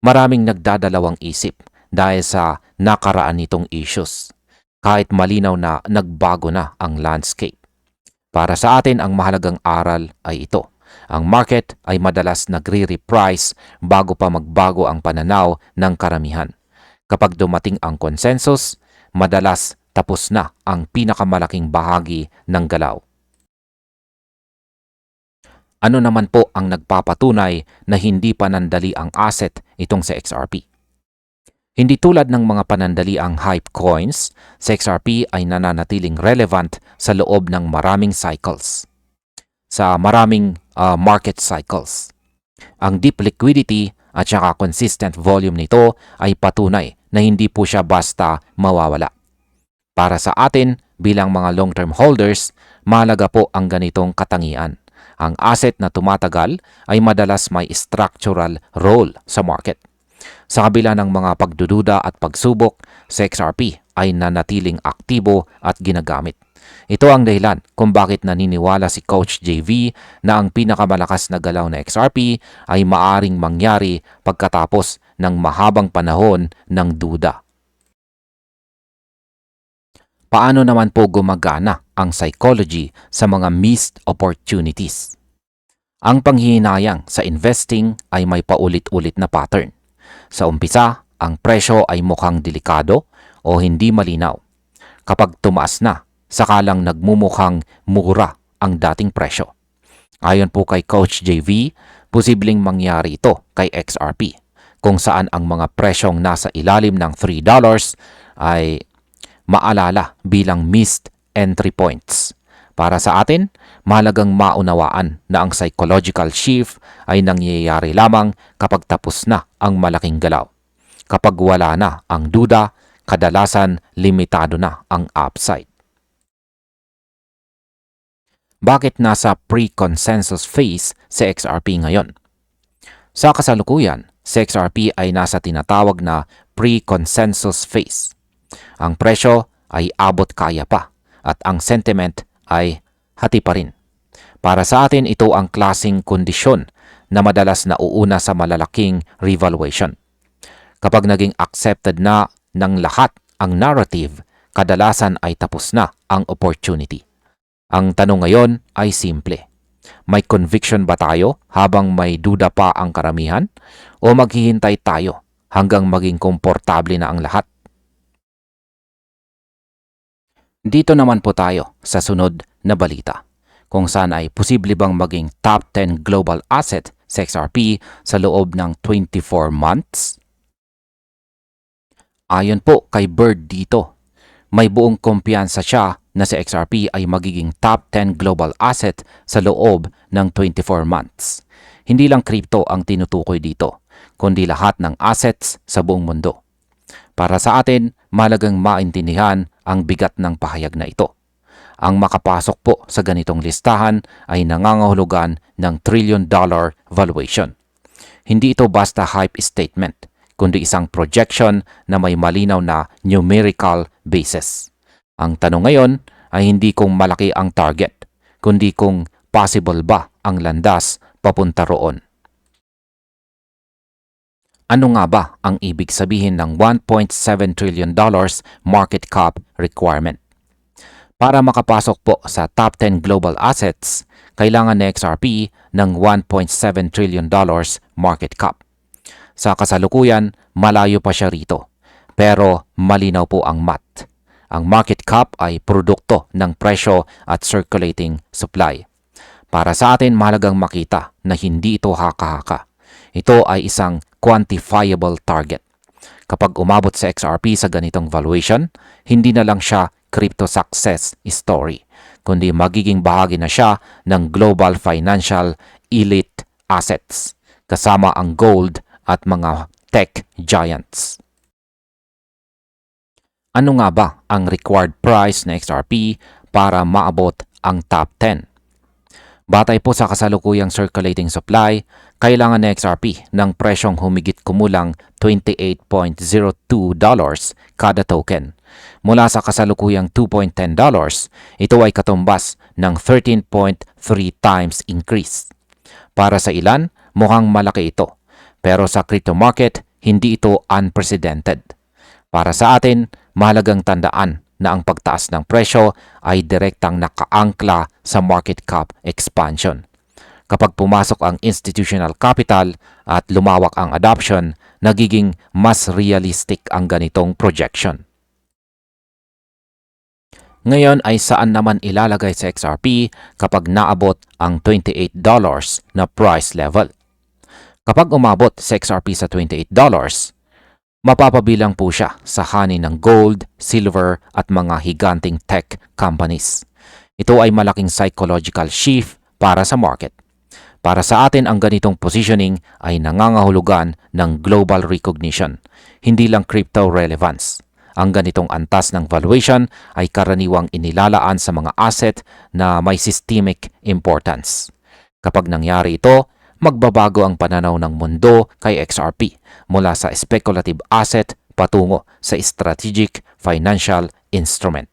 Maraming nagdadalawang isip dahil sa nakaraan nitong issues, kahit malinaw na nagbago na ang landscape. Para sa atin, ang mahalagang aral ay ito. Ang market ay madalas nagre-reprice bago pa magbago ang pananaw ng karamihan. Kapag dumating ang consensus, madalas tapos na ang pinakamalaking bahagi ng galaw. Ano naman po ang nagpapatunay na hindi panandali ang asset itong sa XRP? Hindi tulad ng mga panandali ang hype coins, sa XRP ay nananatiling relevant sa loob ng maraming cycles. Sa maraming market cycles. Ang deep liquidity at saka consistent volume nito ay patunay na hindi po siya basta mawawala. Para sa atin bilang mga long-term holders, mahalaga po ang ganitong katangian. Ang asset na tumatagal ay madalas may structural role sa market. Sa kabila ng mga pagdududa at pagsubok, sa XRP ay nanatiling aktibo at ginagamit. Ito ang dahilan kung bakit naniniwala si Coach JV na ang pinakamalakas na galaw na XRP ay maaring mangyari pagkatapos ng mahabang panahon ng duda. Paano naman po gumagana ang psychology sa mga missed opportunities? Ang panghihinayang sa investing ay may paulit-ulit na pattern. Sa umpisa, ang presyo ay mukhang delikado o hindi malinaw. Kapag tumaas na, sakalang nagmumukhang mura ang dating presyo. Ayon po kay Coach JV, posibleng mangyari ito kay XRP, kung saan ang mga presyong nasa ilalim ng $3 ay maalala bilang missed entry points. Para sa atin, mahalagang maunawaan na ang psychological shift ay nangyayari lamang kapag tapos na ang malaking galaw. Kapag wala na ang duda, kadalasan limitado na ang upside. Bakit nasa pre-consensus phase sa XRP ngayon? Sa kasalukuyan, sa XRP ay nasa tinatawag na pre-consensus phase. Ang presyo ay abot kaya pa at ang sentiment ay hati pa rin. Para sa atin, ito ang klaseng kondisyon na madalas nauuna sa malalaking revaluation. Kapag naging accepted na ng lahat ang narrative, kadalasan ay tapos na ang opportunity. Ang tanong ngayon ay simple. May conviction ba tayo habang may duda pa ang karamihan? O maghihintay tayo hanggang maging komportable na ang lahat? Dito naman po tayo sa sunod na balita, kung saan ay posible bang maging top 10 global asset sa XRP sa loob ng 24 months? Ayon po kay Bird dito, may buong kumpiyansa siya na sa XRP ay magiging top 10 global asset sa loob ng 24 months. Hindi lang crypto ang tinutukoy dito, kundi lahat ng assets sa buong mundo. Para sa atin, mahalagang maintindihan ang bigat ng pahayag na ito. Ang makapasok po sa ganitong listahan ay nangangahulugan ng $1 trillion valuation. Hindi ito basta hype statement, kundi isang projection na may malinaw na numerical basis. Ang tanong ngayon ay hindi kung malaki ang target, kundi kung possible ba ang landas papunta roon. Ano nga ba ang ibig sabihin ng $1.7 trillion market cap requirement? Para makapasok po sa top 10 global assets, kailangan ni XRP ng $1.7 trillion market cap. Sa kasalukuyan, malayo pa siya rito, pero malinaw po ang math. Ang market cap ay produkto ng presyo at circulating supply. Para sa atin, mahalagang makita na hindi ito haka-haka. Ito ay isang quantifiable target. Kapag umabot sa XRP sa ganitong valuation, hindi na lang siya crypto success story, kundi magiging bahagi na siya ng global financial elite assets, kasama ang gold at mga tech giants. Ano nga ba ang required price ng XRP para maabot ang top 10? Batay po sa kasalukuyang circulating supply, kailangan ng XRP ng presyong humigit kumulang $28.02 kada token. Mula sa kasalukuyang $2.10, ito ay katumbas ng 13.3 times increase. Para sa ilan, mukhang malaki ito. Pero sa crypto market, hindi ito unprecedented. Para sa atin, mahalagang tandaan na ang pagtaas ng presyo ay direktang nakaangkla sa market cap expansion. Kapag pumasok ang institutional capital at lumawak ang adoption, nagiging mas realistic ang ganitong projection. Ngayon ay saan naman ilalagay sa XRP kapag naabot ang $28 na price level? Kapag umabot sa XRP sa $28, mapapabilang po siya sa hani ng gold, silver at mga higanting tech companies. Ito ay malaking psychological shift para sa market. Para sa atin, ang ganitong positioning ay nangangahulugan ng global recognition, hindi lang crypto relevance. Ang ganitong antas ng valuation ay karaniwang inilalaan sa mga asset na may systemic importance. Kapag nangyari ito, magbabago ang pananaw ng mundo kay XRP mula sa speculative asset patungo sa strategic financial instrument.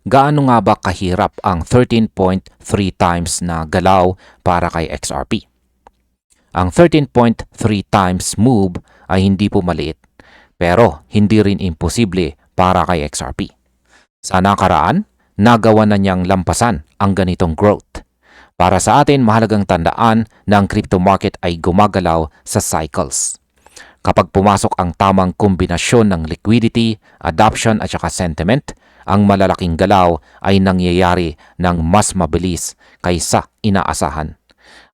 Gaano nga ba kahirap ang 13.3 times na galaw para kay XRP? Ang 13.3 times move ay hindi po maliit, pero hindi rin imposible para kay XRP. Sa nakaraan, nagawa na niyang lampasan ang ganitong growth. Para sa atin, mahalagang tandaan na ang crypto market ay gumagalaw sa cycles. Kapag pumasok ang tamang kombinasyon ng liquidity, adoption at saka sentiment, ang malalaking galaw ay nangyayari ng mas mabilis kaysa inaasahan.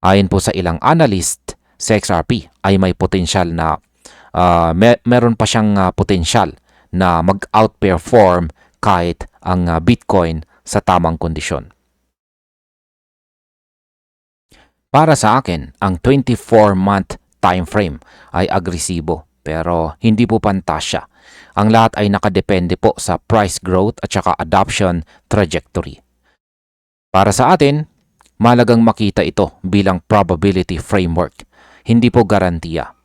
Ayon po sa ilang analyst, sa XRP ay may potensyal na meron pa siyang potensyal na mag-outperform kahit ang Bitcoin sa tamang kondisyon. Para sa akin, ang 24-month time frame ay agresibo pero hindi po pantasya. Ang lahat ay nakadepende po sa price growth at saka adoption trajectory. Para sa atin, mahalagang makita ito bilang probability framework, hindi po garantiya.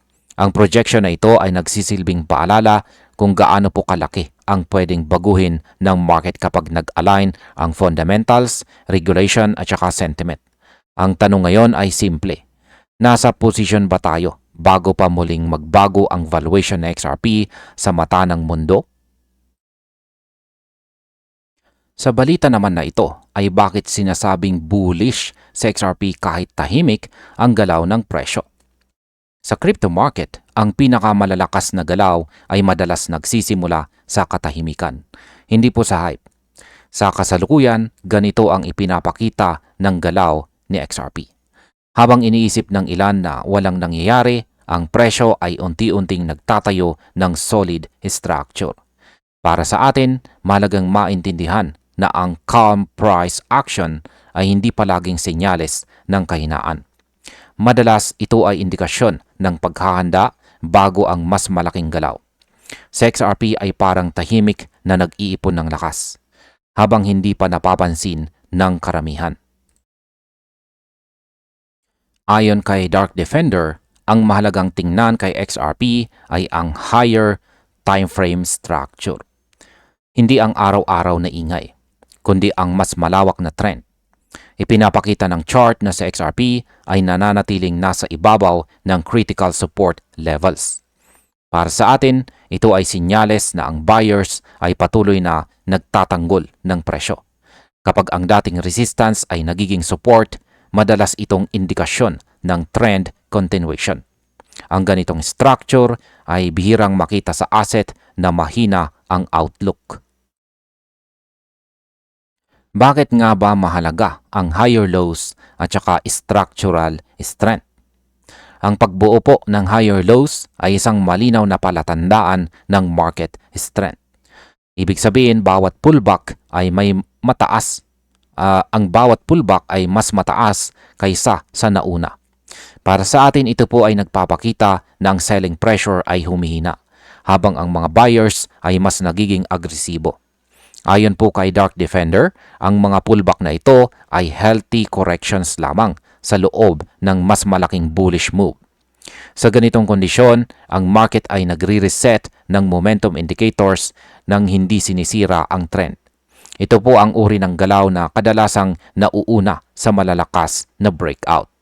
Ang projection na ito ay nagsisilbing paalala kung gaano po kalaki ang pwedeng baguhin ng market kapag nag-align ang fundamentals, regulation at saka sentiment. Ang tanong ngayon ay simple. Nasa posisyon ba tayo bago pa muling magbago ang valuation ng XRP sa mata ng mundo? Sa balita naman na ito ay bakit sinasabing bullish sa XRP kahit tahimik ang galaw ng presyo. Sa crypto market, ang pinakamalalakas na galaw ay madalas nagsisimula sa katahimikan, hindi po sa hype. Sa kasalukuyan, ganito ang ipinapakita ng galaw ni XRP. Habang iniisip ng ilan na walang nangyayari, ang presyo ay unti-unting nagtatayo ng solid structure. Para sa atin, mahalagang maintindihan na ang calm price action ay hindi palaging senyales ng kahinaan. Madalas ito ay indikasyon ng paghahanda bago ang mas malaking galaw. Sa XRP ay parang tahimik na nag-iipon ng lakas, habang hindi pa napapansin ng karamihan. Ayon kay Dark Defender, ang mahalagang tingnan kay XRP ay ang higher time frame structure. Hindi ang araw-araw na ingay, kundi ang mas malawak na trend. Ipinapakita ng chart na sa XRP ay nananatiling nasa ibabaw ng critical support levels. Para sa atin, ito ay sinyales na ang buyers ay patuloy na nagtatanggol ng presyo. Kapag ang dating resistance ay nagiging support, madalas itong indikasyon ng trend continuation. Ang ganitong structure ay bihirang makita sa asset na mahina ang outlook. Bakit nga ba mahalaga ang higher lows at saka structural strength? Ang pagbuo po ng higher lows ay isang malinaw na palatandaan ng market strength. Ibig sabihin, bawat pullback ay may mataas. Ang bawat pullback ay mas mataas kaysa sa nauna. Para sa atin, ito po ay nagpapakita na ang selling pressure ay humihina, habang ang mga buyers ay mas nagiging agresibo. Ayon po kay Dark Defender, ang mga pullback na ito ay healthy corrections lamang sa loob ng mas malaking bullish move. Sa ganitong kondisyon, ang market ay nagre-reset ng momentum indicators nang hindi sinisira ang trend. Ito po ang uri ng galaw na kadalasang nauuna sa malalakas na breakout.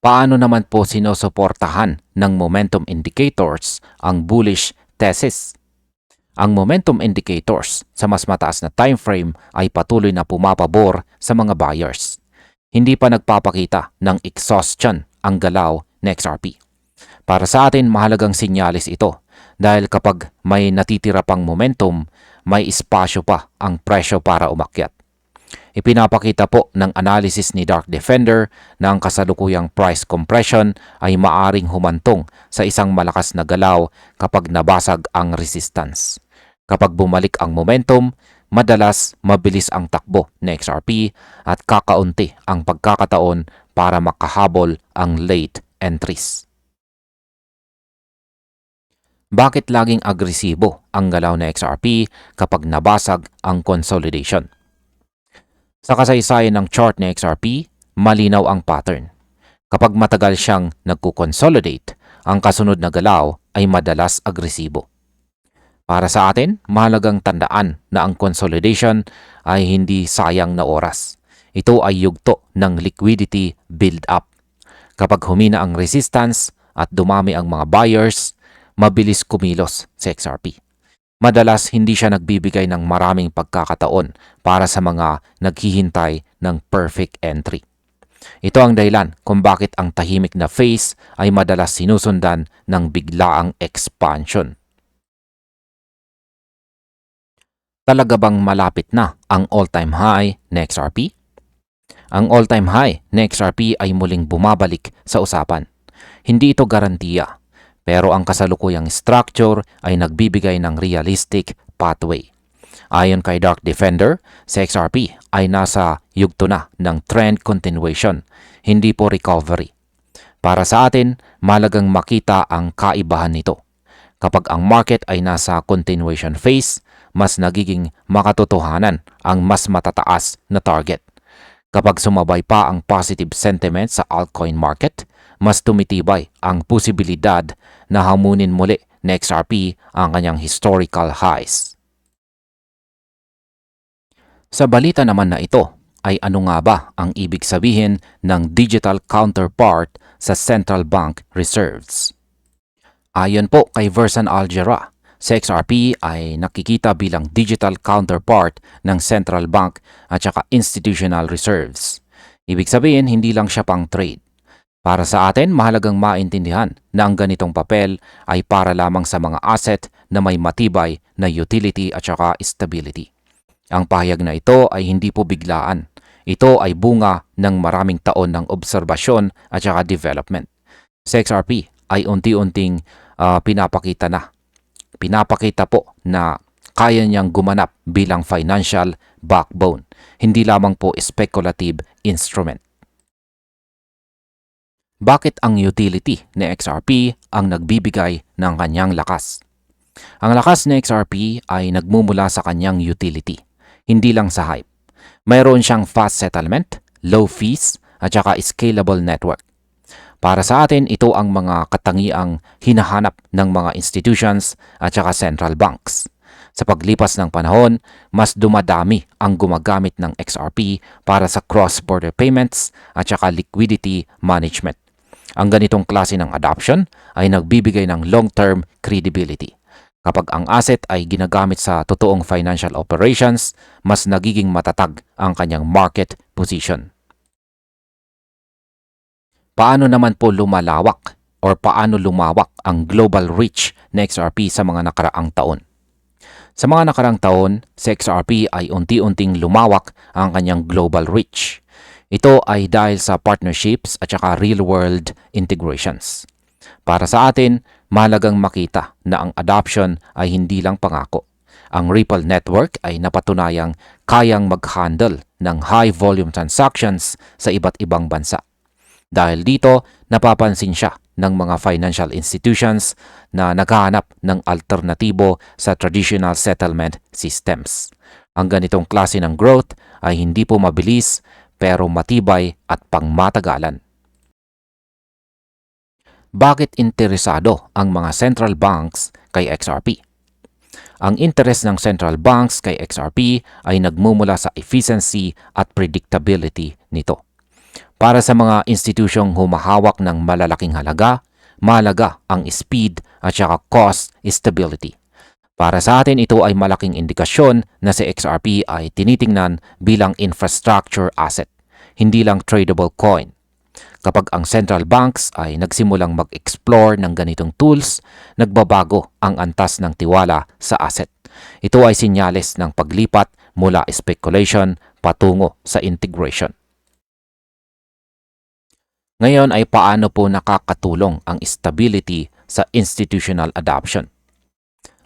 Paano naman po sinusuportahan ng momentum indicators ang bullish thesis? Ang momentum indicators sa mas mataas na time frame ay patuloy na pumapabor sa mga buyers. Hindi pa nagpapakita ng exhaustion ang galaw ng XRP. Para sa atin, mahalagang sinyalis ito dahil kapag may natitira pang momentum, may espasyo pa ang presyo para umakyat. Ipinapakita po ng analysis ni Dark Defender na ang kasalukuyang price compression ay maaring humantong sa isang malakas na galaw kapag nabasag ang resistance. Kapag bumalik ang momentum, madalas mabilis ang takbo ng XRP at kakaunti ang pagkakataon para makahabol ang late entries. Bakit laging agresibo ang galaw ng XRP kapag nabasag ang consolidation? Sa kasaysayan ng chart ng XRP, malinaw ang pattern. Kapag matagal siyang nagko-consolidate, ang kasunod na galaw ay madalas agresibo. Para sa atin, mahalagang tandaan na ang consolidation ay hindi sayang na oras. Ito ay yugto ng liquidity build-up. Kapag humina ang resistance at dumami ang mga buyers, mabilis kumilos sa XRP. Madalas hindi siya nagbibigay ng maraming pagkakataon para sa mga naghihintay ng perfect entry. Ito ang dahilan kung bakit ang tahimik na phase ay madalas sinusundan ng biglaang expansion. Talaga bang malapit na ang all-time high na XRP? Ang all-time high na XRP ay muling bumabalik sa usapan. Hindi ito garantiya, pero ang kasalukuyang structure ay nagbibigay ng realistic pathway. Ayon kay Dark Defender, sa XRP ay nasa yugto na ng trend continuation, hindi po recovery. Para sa atin, mahalagang makita ang kaibahan nito. Kapag ang market ay nasa continuation phase, mas nagiging makatotohanan ang mas matataas na target. Kapag sumabay pa ang positive sentiment sa altcoin market, mas tumitibay ang posibilidad na hamunin muli ng XRP ang kanyang historical highs. Sa balita naman na ito, ay ano nga ba ang ibig sabihin ng digital counterpart sa central bank reserves? Ayon po kay Versan Algera, sa XRP ay nakikita bilang digital counterpart ng central bank at saka institutional reserves. Ibig sabihin, hindi lang siya pang trade. Para sa atin, mahalagang maintindihan na ang ganitong papel ay para lamang sa mga asset na may matibay na utility at saka stability. Ang pahayag na ito ay hindi po biglaan. Ito ay bunga ng maraming taon ng obserbasyon at saka development. Sa XRP ay unti-unting pinapakita po na kaya niyang gumanap bilang financial backbone, hindi lamang po speculative instrument. Bakit ang utility ni XRP ang nagbibigay ng kanyang lakas? Ang lakas ni XRP ay nagmumula sa kanyang utility, hindi lang sa hype. Mayroon siyang fast settlement, low fees, at saka scalable network. Para sa atin, ito ang mga katangiang hinahanap ng mga institutions at saka central banks. Sa paglipas ng panahon, mas dumadami ang gumagamit ng XRP para sa cross-border payments at saka liquidity management. Ang ganitong klase ng adoption ay nagbibigay ng long-term credibility. Kapag ang asset ay ginagamit sa totoong financial operations, mas nagiging matatag ang kanyang market position. Paano naman po lumawak ang global reach ng XRP sa mga nakaraang taon? Sa mga nakaraang taon, sa XRP ay unti-unting lumawak ang kanyang global reach. Ito ay dahil sa partnerships at saka real-world integrations. Para sa atin, mahalagang makita na ang adoption ay hindi lang pangako. Ang Ripple network ay napatunayang kayang mag-handle ng high-volume transactions sa iba't ibang bansa. Dahil dito, napapansin siya ng mga financial institutions na naghahanap ng alternatibo sa traditional settlement systems. Ang ganitong klase ng growth ay hindi po mabilis pero matibay at pangmatagalan. Bakit interesado ang mga central banks kay XRP? Ang interes ng central banks kay XRP ay nagmumula sa efficiency at predictability nito. Para sa mga institusyong humahawak ng malalaking halaga, mahalaga ang speed at saka cost stability. Para sa atin, ito ay malaking indikasyon na si XRP ay tinitingnan bilang infrastructure asset, hindi lang tradable coin. Kapag ang central banks ay nagsimulang mag-explore ng ganitong tools, nagbabago ang antas ng tiwala sa asset. Ito ay sinyales ng paglipat mula speculation patungo sa integration. Ngayon ay paano po nakakatulong ang stability sa institutional adoption?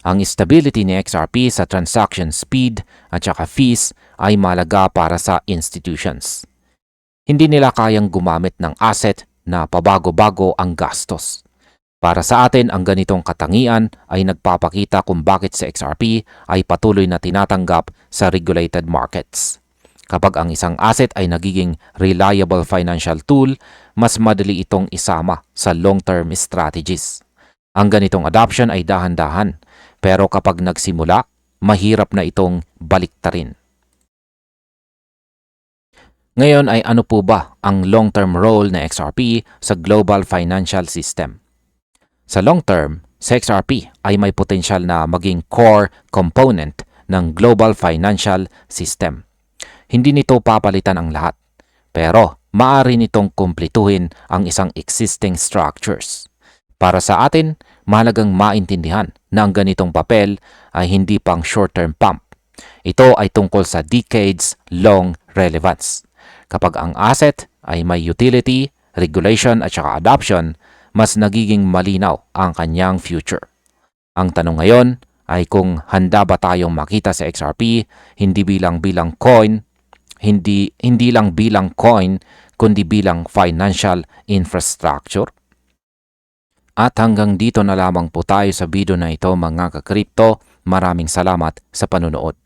Ang stability ni XRP sa transaction speed at saka fees ay malaga para sa institutions. Hindi nila kayang gumamit ng asset na pabago-bago ang gastos. Para sa atin, ang ganitong katangian ay nagpapakita kung bakit si XRP ay patuloy na tinatanggap sa regulated markets. Kapag ang isang asset ay nagiging reliable financial tool, mas madali itong isama sa long-term strategies. Ang ganitong adoption ay dahan-dahan, pero kapag nagsimula, mahirap na itong baliktarin. Ngayon ay ano po ba ang long-term role ng XRP sa global financial system? Sa long term, si XRP ay may potensyal na maging core component ng global financial system. Hindi nito papalitan ang lahat, pero maaari nitong kumplituhin ang isang existing structures. Para sa atin, mahalagang maintindihan na ang ganitong papel ay hindi pang short-term pump. Ito ay tungkol sa decades-long relevance. Kapag ang asset ay may utility, regulation at saka adoption, mas nagiging malinaw ang kanyang future. Ang tanong ngayon ay kung handa ba tayong makita sa XRP hindi lang bilang coin, kundi bilang financial infrastructure? At hanggang dito na lamang po tayo sa video na ito mga ka-crypto. Maraming salamat sa panunood.